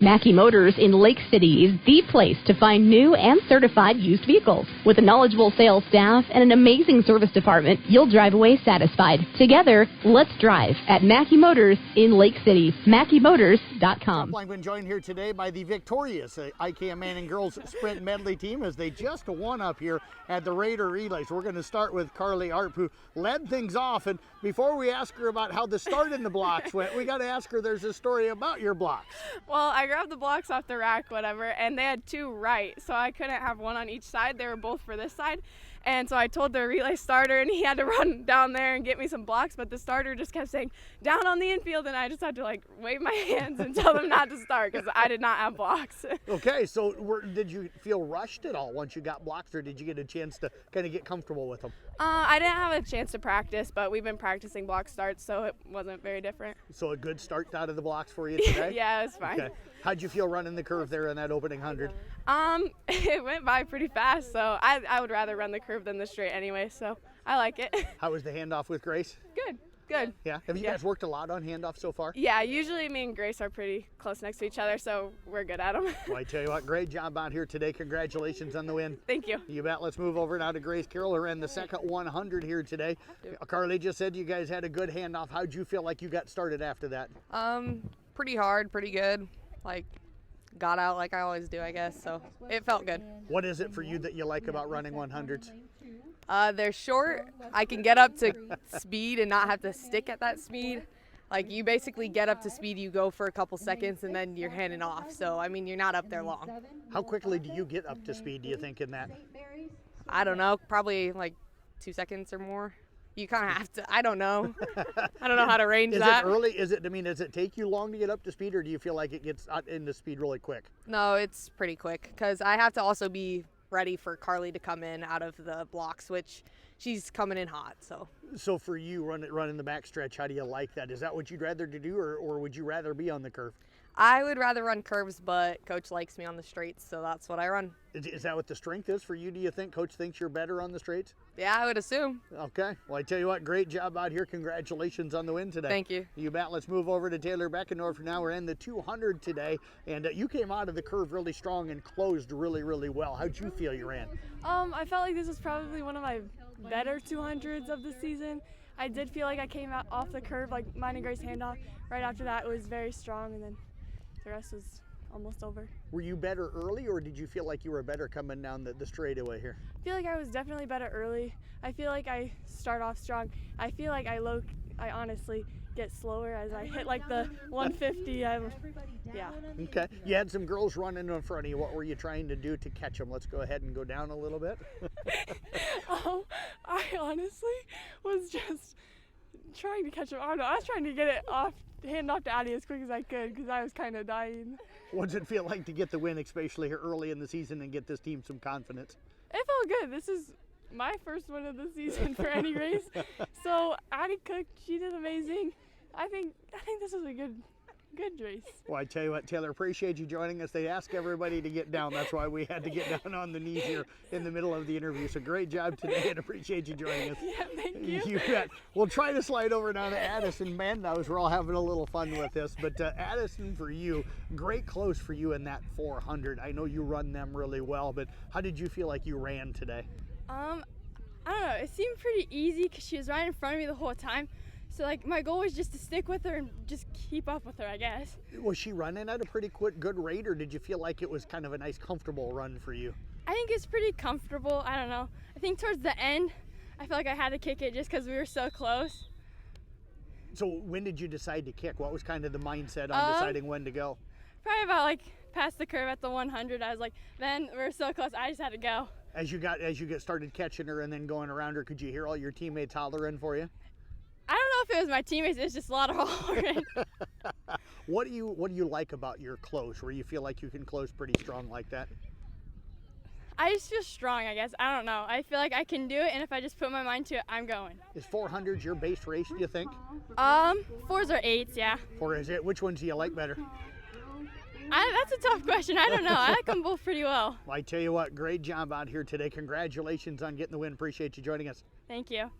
Mackey Motors in Lake City is the place to find new and certified used vehicles. With a knowledgeable sales staff and an amazing service department, you'll drive away satisfied. Together, let's drive at Mackey Motors in Lake City. MackeyMotors.com. I've been joined here today by the victorious IKM-Manning girls sprint medley team as they just won up here at the Raider Relays. We're going to start with Karlee Arp, who led things off. And before we ask her about how the start in the blocks went, we got to ask her, there's a story about your blocks. Well, I grabbed the blocks off the rack, whatever, and they had two right, so I couldn't have one on each side. They were both for this side. And so I told the relay starter, and he had to run down there and get me some blocks, but the starter just kept saying, down on the infield, and I just had to wave my hands and tell them not to start because I did not have blocks. Okay, so did you feel rushed at all once you got blocks, or did you get a chance to kind of get comfortable with them? I didn't have a chance to practice, but we've been practicing block starts, so it wasn't very different. So a good start out of the blocks for you today? Yeah, it was fine. Okay. How'd you feel running the curve there in that opening 100? It went by pretty fast, so I would rather run the curve than the straight anyway, so I like it. How was the handoff with Grace? Good. Yeah. Have you guys worked a lot on handoff so far? Yeah, usually me and Grace are pretty close next to each other, so we're good at them. Well, I tell you what, great job out here today. Congratulations on the win. Thank you. You bet. Let's move over now to Grace Carroll, who ran the second 100 here today. Karlee just said you guys had a good handoff. How'd you feel like you got started after that? Pretty hard, pretty good. Got out like I always do, I guess, so it felt good. What is it for you that you like about running 100s? They're short. I can get up to speed and not have to stick at that speed. You basically get up to speed, you go for a couple seconds, and then you're handing off. So, you're not up there long. How quickly do you get up to speed, do you think, in that? I don't know, probably 2 seconds or more. You kind of have to, I don't know. I don't know how to range that. Is it early? Does it take you long to get up to speed, or do you feel like it gets into speed really quick? No, it's pretty quick, because I have to also be ready for Karlee to come in out of the blocks, which she's coming in hot. So for you, running the backstretch, how do you like that? Is that what you'd rather to do, or would you rather be on the curve? I would rather run curves, but Coach likes me on the straights, so that's what I run. Is that what the strength is for you? Do you think Coach thinks you're better on the straights? Yeah, I would assume. Okay. Well, I tell you what, great job out here. Congratulations on the win today. Thank you. You bet. Let's move over to Taylor Beckendorf. Now we're in the 200 today, and you came out of the curve really strong and closed really, really well. How'd you feel you ran? I felt like this was probably one of my better 200s of the season. I did feel like I came out off the curve, mine and Grace handoff. Right after that, it was very strong, and then the rest was almost over. Were you better early, or did you feel like you were better coming down the straightaway here? I feel like I was definitely better early. I feel like I start off strong. I feel like I honestly get slower as I hit the 150. Yeah. Okay. You had some girls running in front of you. What were you trying to do to catch them? Let's go ahead and go down a little bit. I honestly was just trying to catch them. I don't know. I was trying to get it hand off to Addie as quick as I could because I was kind of dying. What does it feel like to get the win, especially here early in the season, and get this team some confidence? It felt good. This is my first win of the season for any race. So Addie cooked. She did amazing. I think this was a good race. Well, I tell you what, Taylor, appreciate you joining us. They ask everybody to get down. That's why we had to get down on the knees here in the middle of the interview. So great job today, and appreciate you joining us. Yeah, thank you. You bet. We'll try to slide over now to Addisyn. Bandow. We're all having a little fun with this. But Addisyn, for you, great close for you in that 400. I know you run them really well, but how did you feel like you ran today? I don't know. It seemed pretty easy because she was right in front of me the whole time. So my goal was just to stick with her and just keep up with her, I guess. Was she running at a pretty good rate, or did you feel like it was kind of a nice, comfortable run for you? I think it's pretty comfortable. I don't know. I think towards the end, I felt like I had to kick it just because we were so close. So when did you decide to kick? What was kind of the mindset on deciding when to go? Probably about past the curve at the 100. I was like, man, we're so close. I just had to go. As you got started catching her and then going around her, could you hear all your teammates hollering for you? I don't know if it was my teammates. It was just a lot of hollering. What do you like about your close, where you feel like you can close pretty strong like that? I just feel strong, I guess. I don't know. I feel like I can do it, and if I just put my mind to it, I'm going. Is 400 your base race, do you think? 4s or 8s, yeah. 4 is it? Which ones do you like better? That's a tough question. I don't know. I like them both pretty well. Well, I tell you what, great job out here today. Congratulations on getting the win. Appreciate you joining us. Thank you.